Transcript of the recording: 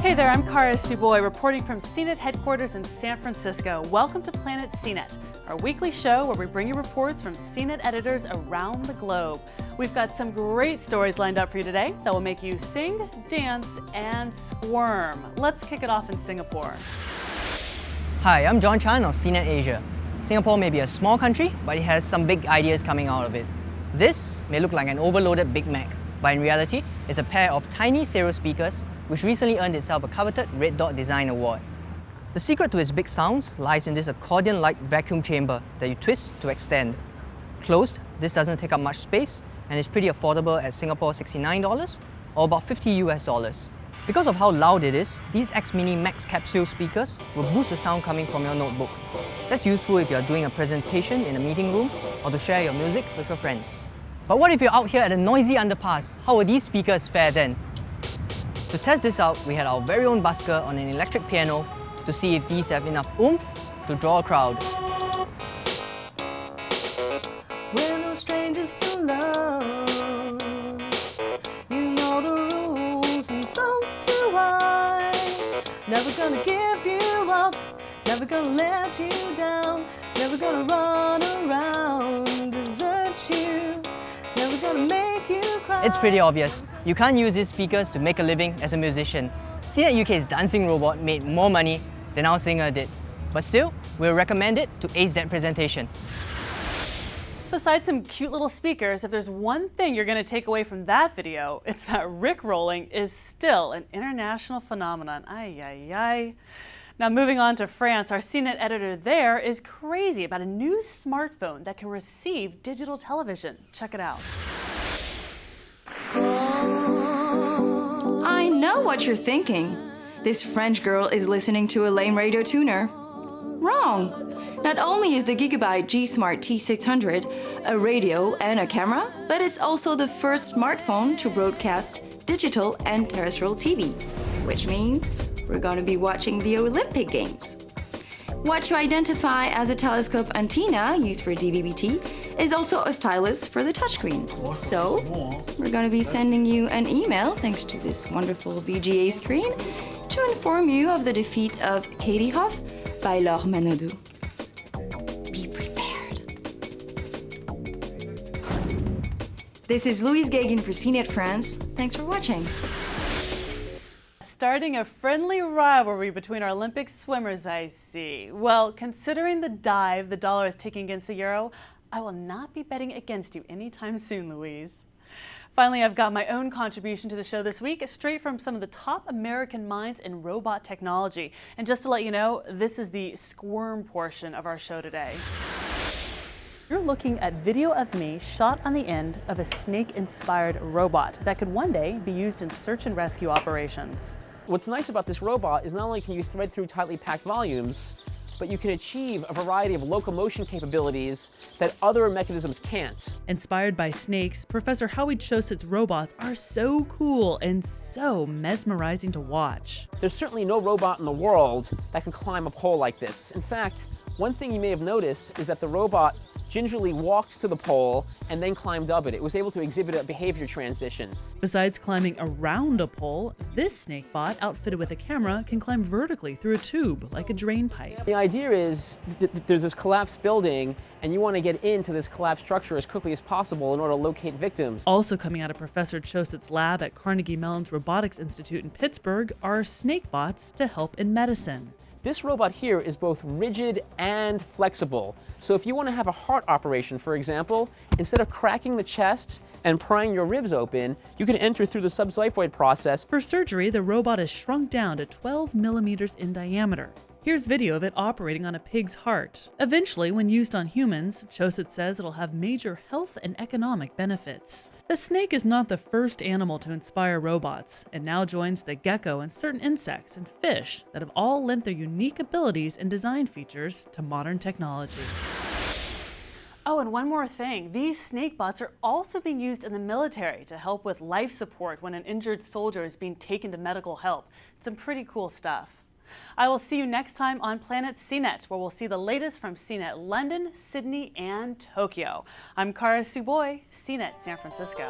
Hey there, I'm Kara Suboy reporting from CNET headquarters in San Francisco. Welcome to Planet CNET, our weekly show where we bring you reports from CNET editors around the globe. We've got some great stories lined up for you today that will make you sing, dance, and squirm. Let's kick it off in Singapore. Hi, I'm John Chan of CNET Asia. Singapore may be a small country, but it has some big ideas coming out of it. This may look like an overloaded Big Mac, but in reality, it's a pair of tiny stereo speakers which recently earned itself a coveted Red Dot Design Award. The secret to its big sounds lies in this accordion-like vacuum chamber that you twist to extend. Closed, this doesn't take up much space and is pretty affordable at Singapore $69 or about $50 US. Because of how loud it is, these X Mini Max capsule speakers will boost the sound coming from your notebook. That's useful if you're doing a presentation in a meeting room or to share your music with your friends. But what if you're out here at a noisy underpass? How will these speakers fare then? To test this out, we had our very own busker on an electric piano to see if these have enough oomph to draw a crowd. We're no strangers to love. You know the rules and so do I. Never gonna give you up, never gonna let you down, never gonna run around, desert you, never gonna make you cry. It's pretty obvious. You can't use these speakers to make a living as a musician. CNET UK's dancing robot made more money than our singer did. But still, we'll recommend it to ace that presentation. Besides some cute little speakers, if there's one thing you're going to take away from that video, it's that Rickrolling is still an international phenomenon. Ay, ay, ay. Now moving on to France, our CNET editor there is crazy about a new smartphone that can receive digital television. Check it out. I know what you're thinking. This French girl is listening to a lame radio tuner. Wrong! Not only is the Gigabyte G Smart T600 a radio and a camera, but it's also the first smartphone to broadcast digital and terrestrial TV, which means we're going to be watching the Olympic Games. What you identify as a telescope antenna used for DVB-T is also a stylus for the touchscreen. So, we're going to be sending you an email, thanks to this wonderful VGA screen, to inform you of the defeat of Katie Hoff by Laure Manodou. Be prepared. This is Louise Gagan for CNET France. Thanks for watching. Starting a friendly rivalry between our Olympic swimmers, I see. Well, considering the dive the dollar is taking against the euro, I will not be betting against you anytime soon, Louise. Finally, I've got my own contribution to the show this week, straight from some of the top American minds in robot technology. And just to let you know, this is the squirm portion of our show today. You're looking at video of me shot on the end of a snake-inspired robot that could one day be used in search and rescue operations. What's nice about this robot is not only can you thread through tightly packed volumes, but you can achieve a variety of locomotion capabilities that other mechanisms can't. Inspired by snakes, Professor Howie Choset's robots are so cool and so mesmerizing to watch. There's certainly no robot in the world that can climb a pole like this. In fact, one thing you may have noticed is that the robot gingerly walked to the pole and then climbed up it. It was able to exhibit a behavior transition. Besides climbing around a pole, this snake bot, outfitted with a camera, can climb vertically through a tube, like a drain pipe. The idea is that there's this collapsed building and you want to get into this collapsed structure as quickly as possible in order to locate victims. Also coming out of Professor Choset's lab at Carnegie Mellon's Robotics Institute in Pittsburgh are snake bots to help in medicine. This robot here is both rigid and flexible. So if you want to have a heart operation, for example, instead of cracking the chest and prying your ribs open, you can enter through the subxiphoid process. For surgery, the robot is shrunk down to 12 millimeters in diameter. Here's video of it operating on a pig's heart. Eventually, when used on humans, Choset says it'll have major health and economic benefits. The snake is not the first animal to inspire robots. It now joins the gecko and certain insects and fish that have all lent their unique abilities and design features to modern technology. Oh, and one more thing. These snake bots are also being used in the military to help with life support when an injured soldier is being taken to medical help. It's some pretty cool stuff. I will see you next time on Planet CNET, where we'll see the latest from CNET London, Sydney, and Tokyo. I'm Kara Suboy, CNET San Francisco.